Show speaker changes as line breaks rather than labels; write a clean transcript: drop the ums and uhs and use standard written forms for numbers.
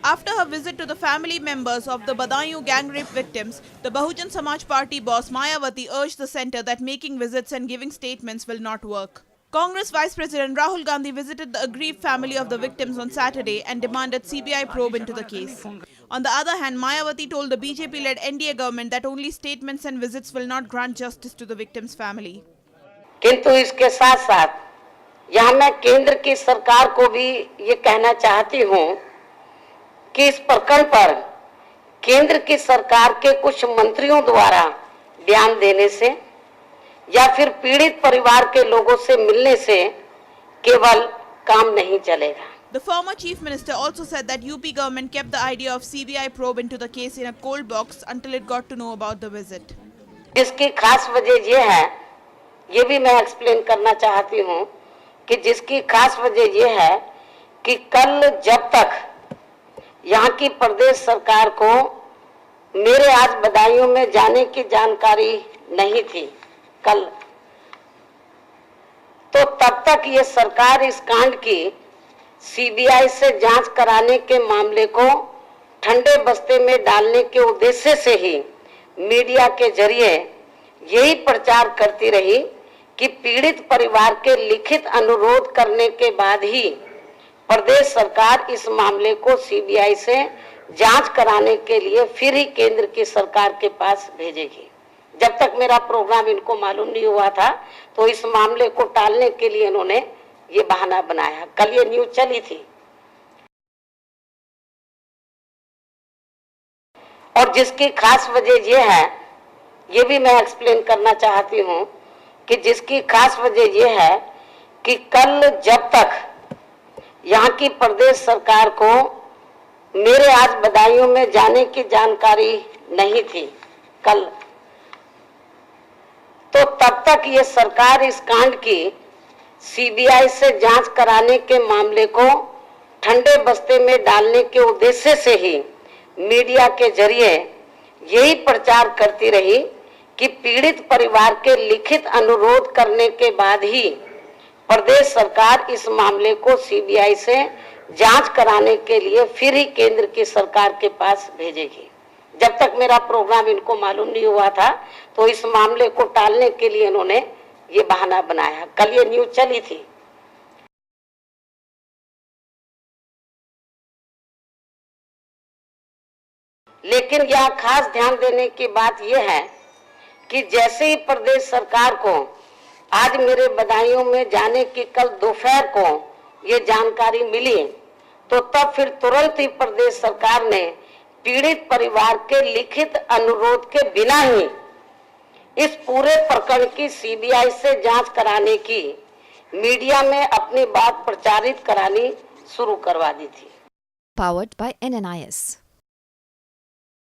After her visit to the family members of the Badaयूं gang rape victims, the Bahujan Samaj Party boss Mayawati urged the centre that making visits and giving statements will not work. Congress Vice President Rahul Gandhi visited the aggrieved family of the victims on Saturday and demanded CBI probe into the case. On the other hand, Mayawati told the BJP-led NDA government that only statements and visits will not grant justice to the victims' family.
किंतु इसके साथ साथ यहाँ मैं केंद्र की सरकार को भी ये कहना चाहती हूँ कि इस प्रकरण पर केंद्र की सरकार के कुछ मंत्रियों द्वारा बयान देने से या फिर पीड़ित परिवार के लोगों से मिलने से केवल काम नहीं चलेगा.
The former chief minister also said that UP government kept the idea of CBI probe into the case in a cold box until it got to know about the visit.
इसकी खास वजह ये है, ये भी मैं एक्सप्लेन करना चाहती हूँ कि जिसकी खास वजह ये है कि कल जब तक यहाँ की प्रदेश सरकार को मेरे आज बदायूं में जाने की जानकारी नहीं थी कल, तो तब तक ये सरकार इस कांड की सीबीआई से जांच कराने के मामले को ठंडे बस्ते में डालने के उद्देश्य से ही मीडिया के जरिए यही प्रचार करती रही कि पीड़ित परिवार के लिखित अनुरोध करने के बाद ही प्रदेश सरकार इस मामले को सीबीआई से जांच कराने के लिए फिर ही केंद्र की सरकार के पास भेजेगी. जब तक मेरा प्रोग्राम इनको मालूम नहीं हुआ था तो इस मामले को टालने के लिए इन्होंने ये बहाना बनाया. कल ये न्यूज चली थी और जिसकी खास वजह ये है, ये भी मैं एक्सप्लेन करना चाहती हूँ कि जिसकी खास वजह ये है कि कल जब तक यहाँ की प्रदेश सरकार को मेरे आज बदायूं में जाने की जानकारी नहीं थी कल, तो तब तक ये सरकार इस कांड की सीबीआई से जांच कराने के मामले को ठंडे बस्ते में डालने के उद्देश्य से ही मीडिया के जरिए यही प्रचार करती रही कि पीड़ित परिवार के लिखित अनुरोध करने के बाद ही प्रदेश सरकार इस मामले को सीबीआई से जांच कराने के लिए फिर ही केंद्र की सरकार के पास भेजेगी. जब तक मेरा प्रोग्राम इनको मालूम नहीं हुआ था तो इस मामले को टालने के लिए इन्होंने ये बहाना बनाया. कल ये न्यूज चली थी. लेकिन यहाँ खास ध्यान देने की बात यह है कि जैसे ही प्रदेश सरकार को आज मेरे बदायूं में जाने की कल दोपहर को ये जानकारी मिली तो तब फिर तुरंत ही प्रदेश सरकार ने पीड़ित परिवार के लिखित अनुरोध के बिना ही इस पूरे प्रकरण की सीबीआई से जांच कराने की मीडिया में अपनी बात प्रचारित करानी शुरू करवा दी थी.
Powered by NNIS.